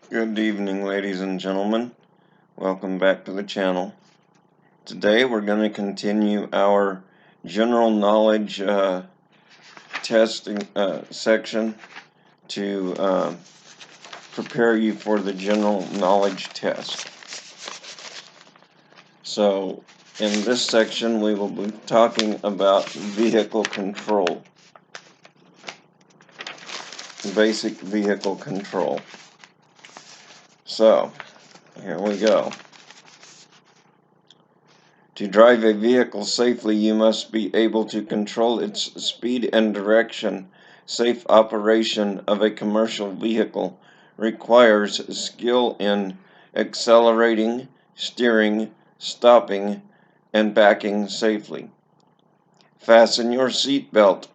Good evening, ladies and gentlemen. Welcome back to the channel. Today we're going to continue our general knowledge testing section to prepare you for the general knowledge test. So, in this section we will be talking about vehicle control, basic vehicle control. So, here we go. To drive a vehicle safely, you must be able to control its speed and direction. Safe operation of a commercial vehicle requires skill in accelerating, steering, stopping, and backing safely. Fasten your seat belt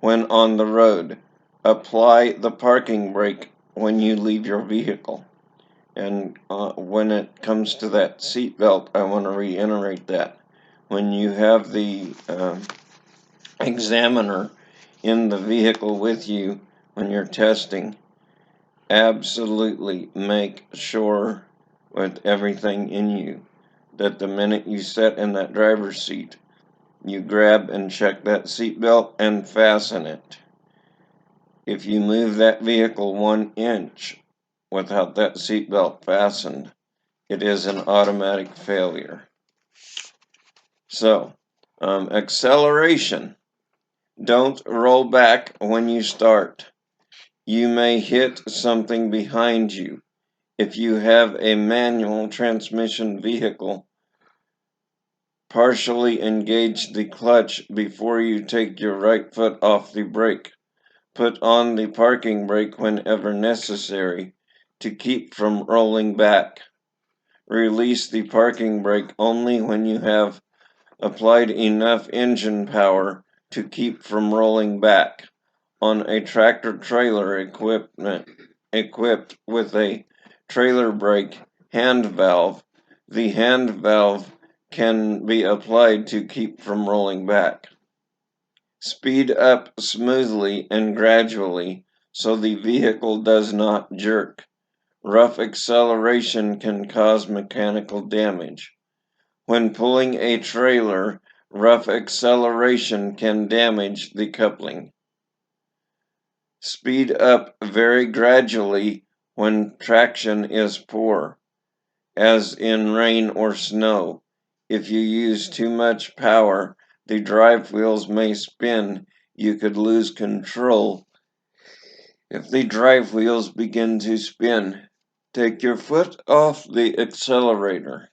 when on the road. Apply the parking brake when you leave your vehicle. And when it comes to that seat belt, I want to reiterate that. When you have the examiner in the vehicle with you when you're testing, absolutely make sure with everything in you that the minute you sit in that driver's seat, you grab and check that seat belt and fasten it. If you move that vehicle 1 inch without that seatbelt fastened, it is an automatic failure. So, acceleration. Don't roll back when you start. You may hit something behind you. If you have a manual transmission vehicle, partially engage the clutch before you take your right foot off the brake. Put on the parking brake whenever necessary to keep from rolling back. Release the parking brake only when you have applied enough engine power to keep from rolling back. On a tractor-trailer equipped with a trailer brake hand valve, the hand valve can be applied to keep from rolling back. Speed up smoothly and gradually so the vehicle does not jerk. Rough acceleration can cause mechanical damage. When pulling a trailer, rough acceleration can damage the coupling. Speed up very gradually when traction is poor, as in rain or snow. If you use too much power, the drive wheels may spin. You could lose control. If the drive wheels begin to spin, take your foot off the accelerator.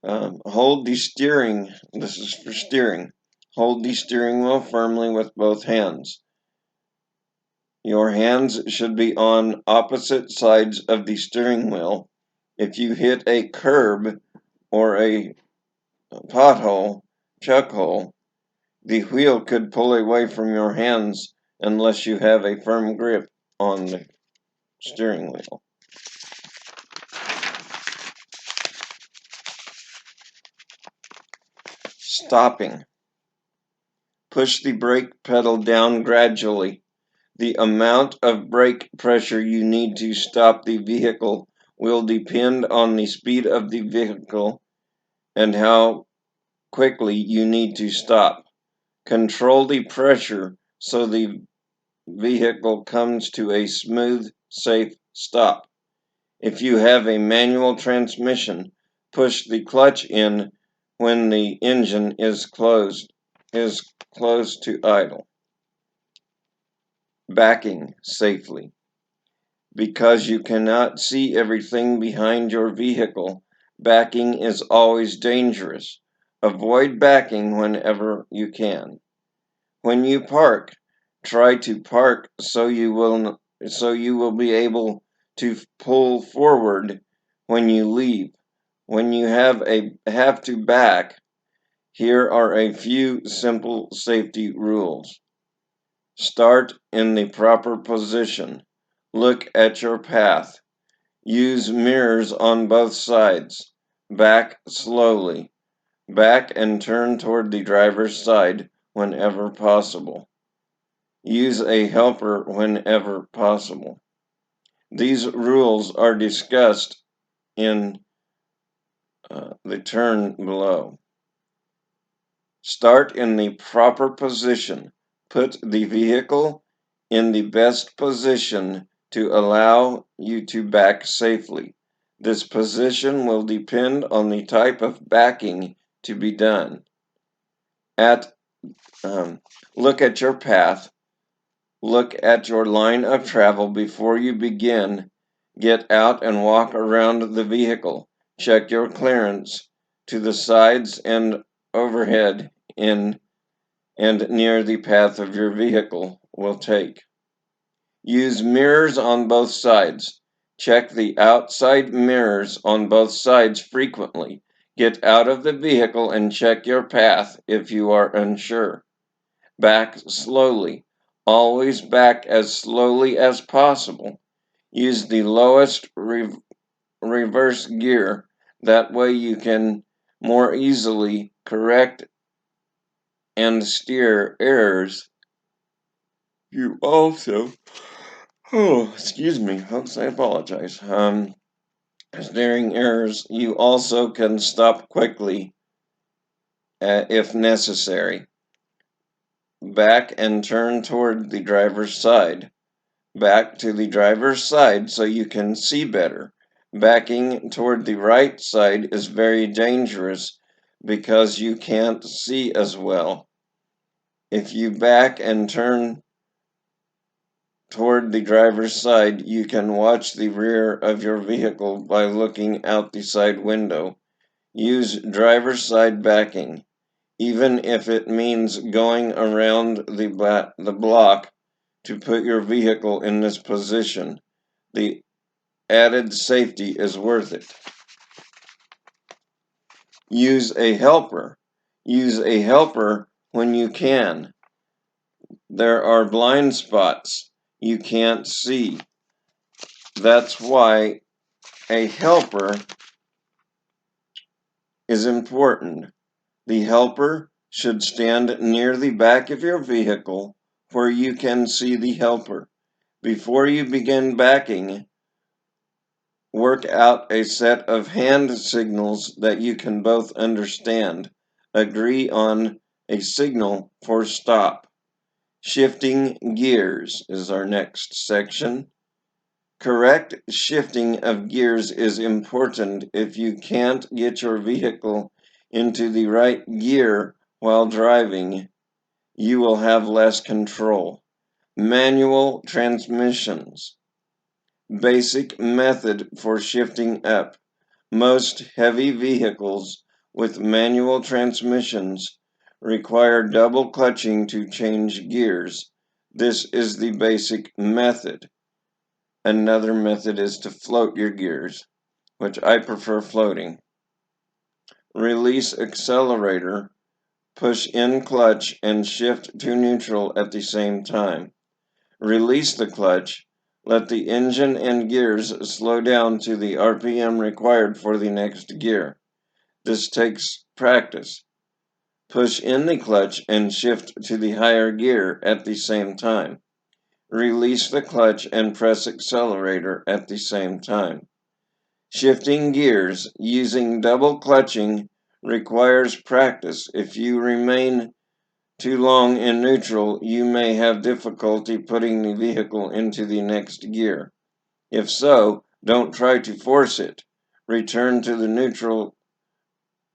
Hold the steering. This is for steering. Hold the steering wheel firmly with both hands. Your hands should be on opposite sides of the steering wheel. If you hit a curb or a pothole, chuck hole, the wheel could pull away from your hands unless you have a firm grip on the steering wheel. Stopping. Push the brake pedal down gradually. The amount of brake pressure you need to stop the vehicle will depend on the speed of the vehicle and how quickly you need to stop. Control the pressure so the vehicle comes to a smooth, safe stop. If you have a manual transmission, push the clutch in when the engine is close to idle. Backing safely. Because you cannot see everything behind your vehicle, backing is always dangerous. Avoid backing whenever you can. When you park, try to park so you will be able to pull forward when you leave. When you have to back, here are a few simple safety rules. Start in the proper position. Look at your path. Use mirrors on both sides. Back slowly. Back and turn toward the driver's side whenever possible. Use a helper whenever possible. These rules are discussed in the turn below. Start in the proper position. Put the vehicle in the best position to allow you to back safely. This position will depend on the type of backing to be done. Look at your path. Look at your line of travel before you begin. Get out and walk around the vehicle. Check your clearance to the sides and overhead in and near the path of your vehicle will take. Use mirrors on both sides. Check the outside mirrors on both sides frequently. Get out of the vehicle and check your path if you are unsure. Back slowly. Always back as slowly as possible. Use the lowest reverse gear. That way you can more easily correct and steer errors. You also, excuse me, folks, I apologize. Steering errors, you also can stop quickly if necessary. Back and turn toward the driver's side. Back to the driver's side so you can see better. Backing toward the right side is very dangerous because you can't see as well. If you back and turn toward the driver's side, you can watch the rear of your vehicle by looking out the side window. Use driver's side backing, even if it means going around the block to put your vehicle in this position. The added safety is worth it. Use a helper. Use a helper when you can. There are blind spots you can't see. That's why a helper is important. The helper should stand near the back of your vehicle where you can see the helper. Before you begin backing, work out a set of hand signals that you can both understand. Agree on a signal for stop. Shifting gears is our next section. Correct shifting of gears is important. If you can't get your vehicle into the right gear while driving, you will have less control. Manual transmissions. Basic method for shifting up. Most heavy vehicles with manual transmissions require double clutching to change gears. This is the basic method. Another method is to float your gears, which I prefer floating. Release accelerator, push in clutch and shift to neutral at the same time. Release the clutch, let the engine and gears slow down to the RPM required for the next gear. This takes practice. Push in the clutch and shift to the higher gear at the same time. Release the clutch and press accelerator at the same time. Shifting gears using double clutching requires practice. If you remain too long in neutral, you may have difficulty putting the vehicle into the next gear. If so, don't try to force it. Return to the neutral,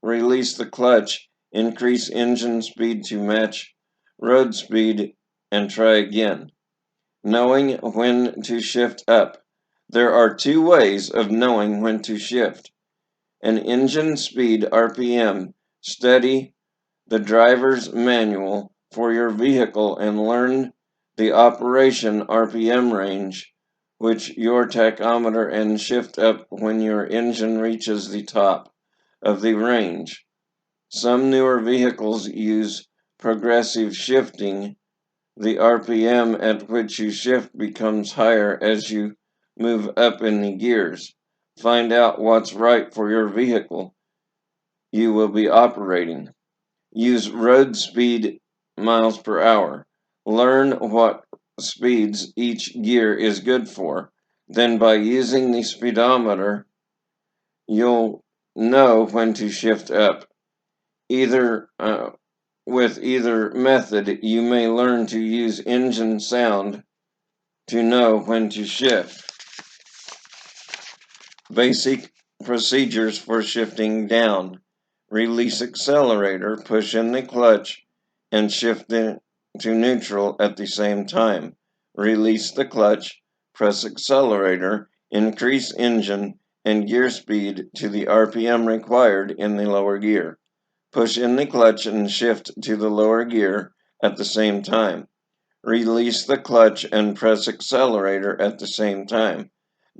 release the clutch, increase engine speed to match road speed, and try again. Knowing when to shift up. There are two ways of knowing when to shift. An engine speed RPM. Study the driver's manual for your vehicle and learn the operation RPM range, which your tachometer, and shift up when your engine reaches the top of the range. Some newer vehicles use progressive shifting. The RPM at which you shift becomes higher as you move up in the gears. Find out what's right for your vehicle you will be operating. Use road speed miles per hour. Learn what speeds each gear is good for. Then by using the speedometer, you'll know when to shift up. Either with either method, you may learn to use engine sound to know when to shift. Basic procedures for shifting down. Release accelerator, push in the clutch, and shift to neutral at the same time. Release the clutch, press accelerator, increase engine and gear speed to the RPM required in the lower gear. Push in the clutch and shift to the lower gear at the same time. Release the clutch and press accelerator at the same time.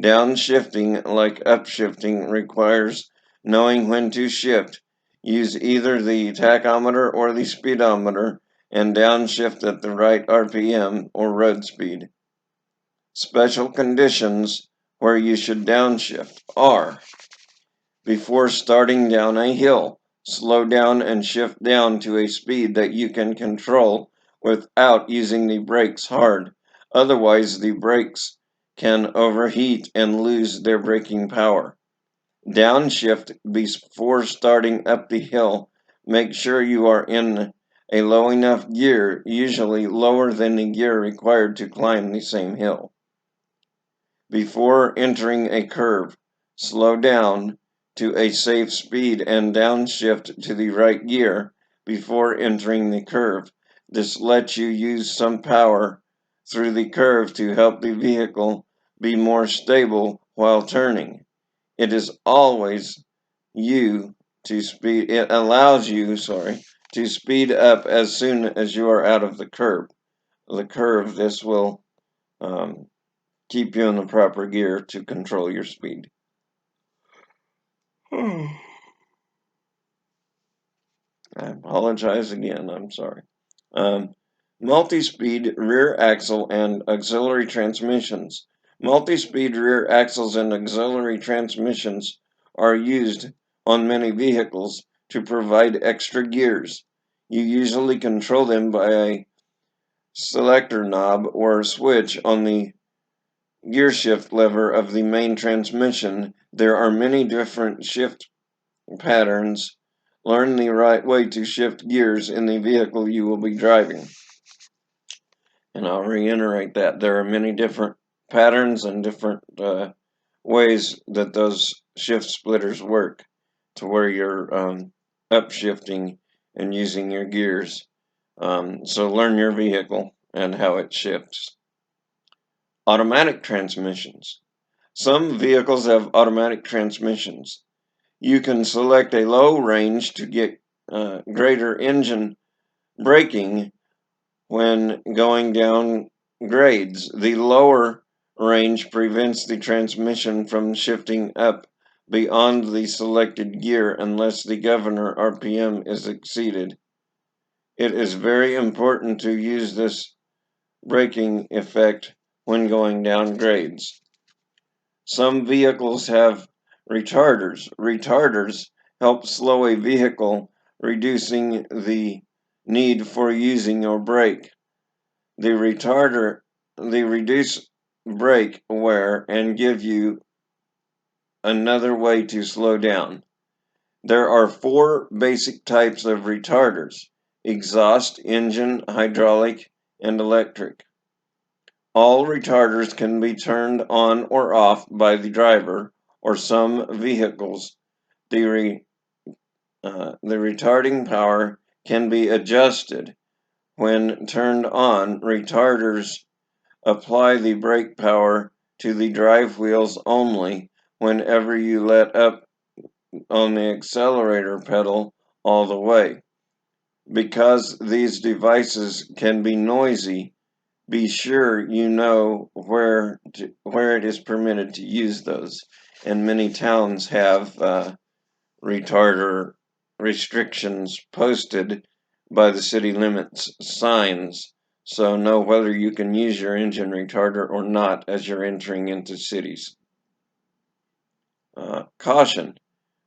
Downshifting, like upshifting, requires knowing when to shift. Use either the tachometer or the speedometer and downshift at the right RPM or road speed. Special conditions where you should downshift are: before starting down a hill, slow down and shift down to a speed that you can control without using the brakes hard. Otherwise, the brakes can overheat and lose their braking power. Downshift before starting up the hill. Make sure you are in a low enough gear, usually lower than the gear required to climb the same hill. Before entering a curve, slow down to a safe speed and downshift to the right gear before entering the curve. This lets you use some power through the curve to help the vehicle be more stable while turning. It is always it allows you, to speed up as soon as you are out of the curve. This will um, keep you in the proper gear to control your speed. I apologize again, I'm sorry. Multi-speed rear axle and auxiliary transmissions. Multi-speed rear axles and auxiliary transmissions are used on many vehicles to provide extra gears. You usually control them by a selector knob or switch on the gear shift lever of the main transmission. There are many different shift patterns. Learn the right way to shift gears in the vehicle you will be driving. And I'll reiterate that there are many different patterns and different ways that those shift splitters work to where you're upshifting and using your gears. So learn your vehicle and how it shifts. Automatic transmissions. Some vehicles have automatic transmissions. You can select a low range to get greater engine braking when going down grades. The lower range prevents the transmission from shifting up beyond the selected gear unless the governor RPM is exceeded. It is very important to use this braking effect when going down grades. Some vehicles have retarders. Retarders help slow a vehicle, reducing the need for using your brake. The they reduce brake wear and give you another way to slow down. There are four basic types of retarders: exhaust, engine, hydraulic, and electric. All retarders can be turned on or off by the driver, or some vehicles. The retarding power can be adjusted. When turned on, retarders apply the brake power to the drive wheels only whenever you let up on the accelerator pedal all the way. Because these devices can be noisy, be sure you know where it is permitted to use those. And many towns have retarder restrictions posted by the city limits signs, so know whether you can use your engine retarder or not as you're entering into cities. Caution: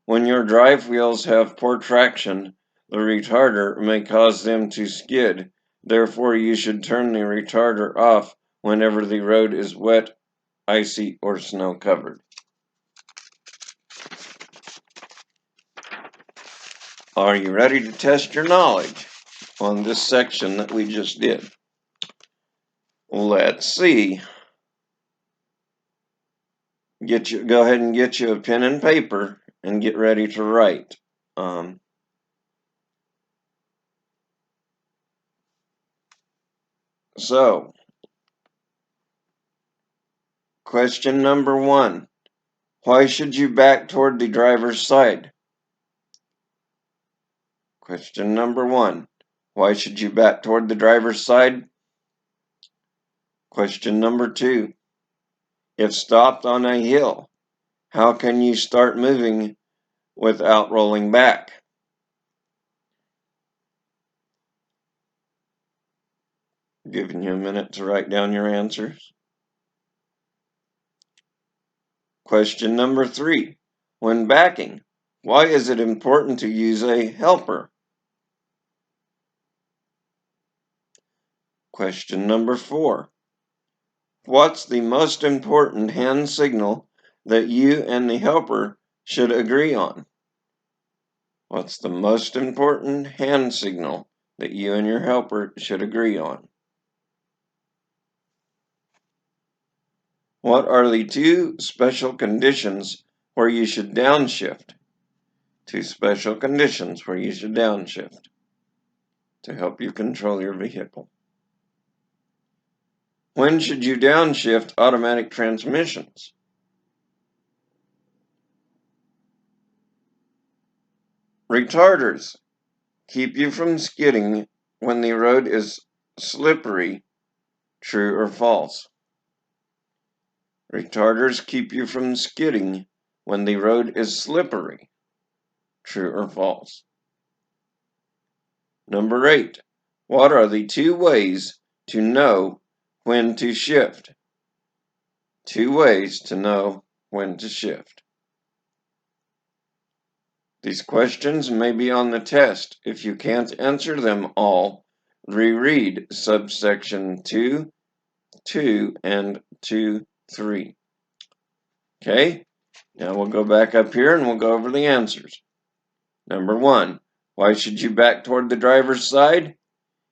when your drive wheels have poor traction, the retarder may cause them to skid Therefore, you should turn the retarder off whenever the road is wet, icy, or snow covered. Are you ready to test your knowledge on this section that we just did? Let's see. Go ahead and get you a pen and paper and get ready to write. So, question number 1. Why should you back toward the driver's side? Question number 1. Why should you back toward the driver's side? Question number 2. If stopped on a hill, how can you start moving without rolling back? Giving you a minute to write down your answers. Question number 3. When backing, why is it important to use a helper? Question number 4. What's the most important hand signal that you and the helper should agree on? What's the most important hand signal that you and your helper should agree on? What are the 2 special conditions where you should downshift? 2 special conditions where you should downshift to help you control your vehicle. When should you downshift automatic transmissions? Retarders keep you from skidding when the road is slippery, true or false? Retarders keep you from skidding when the road is slippery, true or false? Number 8. What are the 2 ways to know when to shift? 2 ways to know when to shift. These questions may be on the test. If you can't answer them all, reread subsection 2, 2, and 2, 3. Okay, now we'll go back up here and we'll go over the answers. Number 1, why should you back toward the driver's side?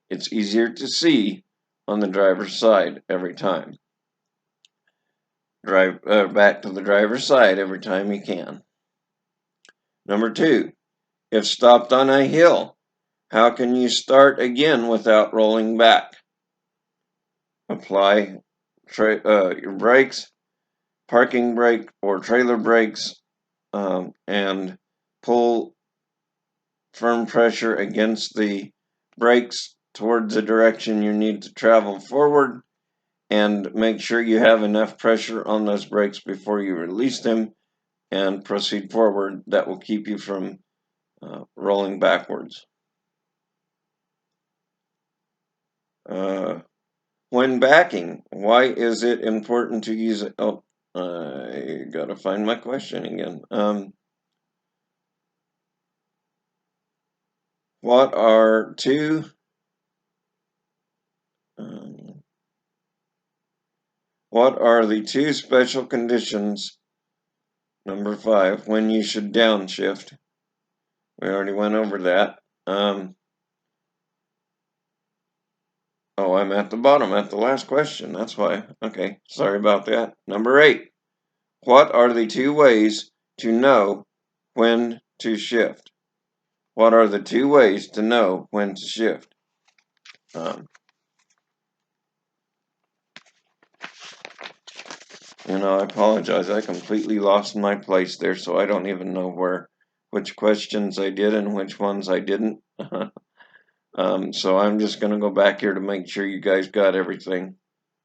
It's easier to see on the driver's side every time. Drive back to the driver's side every time you can. Number 2, if stopped on a hill, how can you start again without rolling back? Apply your brakes, parking brake or trailer brakes, and pull firm pressure against the brakes towards the direction you need to travel forward, and make sure you have enough pressure on those brakes before you release them and proceed forward. That will keep you from rolling backwards. When backing, why is it important to use it? Oh, I gotta find my question again. What are the 2 special conditions, number 5, when you should downshift? We already went over that. Oh, I'm at the bottom, at the last question. That's why. Okay, sorry about that. Number 8. What are the 2 ways to know when to shift? What are the 2 ways to know when to shift? I apologize. I completely lost my place there, so I don't even know which questions I did and which ones I didn't. So I'm just going to go back here to make sure you guys got everything.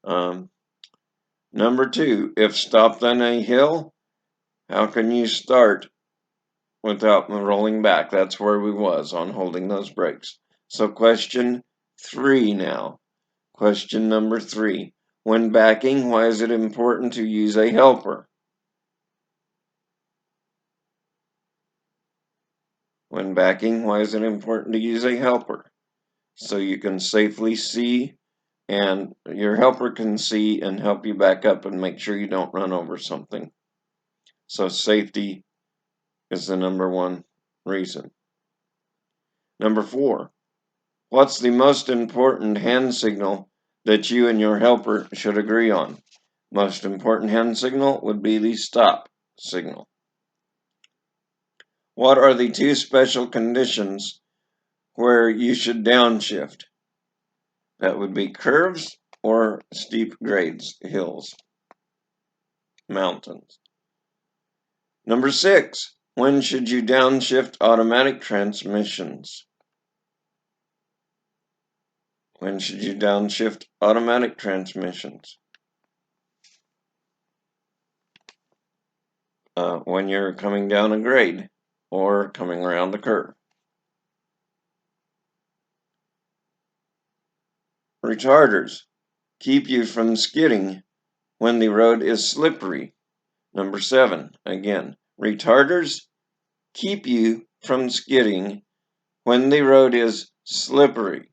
Number 2, if stopped on a hill, how can you start without rolling back? That's where we was on holding those brakes. So question 3 now. Question number 3. When backing, why is it important to use a helper? When backing, why is it important to use a helper? so you can safely see and your helper can see and help you back up and make sure you don't run over something. So safety is the number one reason. Number 4, what's the most important hand signal that you and your helper should agree on? Most important hand signal would be the stop signal. What are the 2 special conditions where you should downshift? That would be curves or steep grades, hills, mountains. Number 6, when should you downshift automatic transmissions? When should you downshift automatic transmissions? When you're coming down a grade or coming around a curve. Retarders keep you from skidding when the road is slippery. Number 7, again, retarders keep you from skidding when the road is slippery.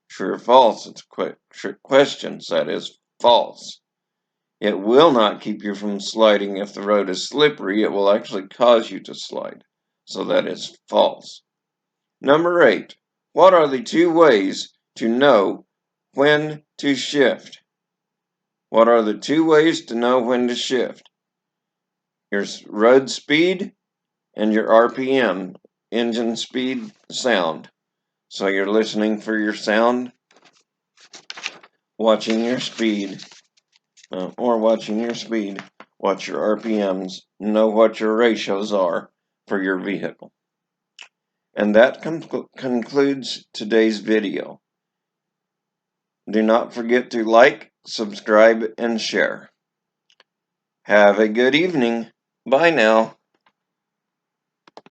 True or false? It's a trick question. That is false. It will not keep you from sliding if the road is slippery. It will actually cause you to slide. So that is false. Number 8, what are the 2 ways to know when to shift? What are the 2 ways to know when to shift? Your road speed and your RPM, engine speed, sound. So you're listening for your sound, watching your speed, watch your RPMs, know what your ratios are for your vehicle. And that concludes today's video. Do not forget to like, subscribe, and share. Have a good evening. Bye now.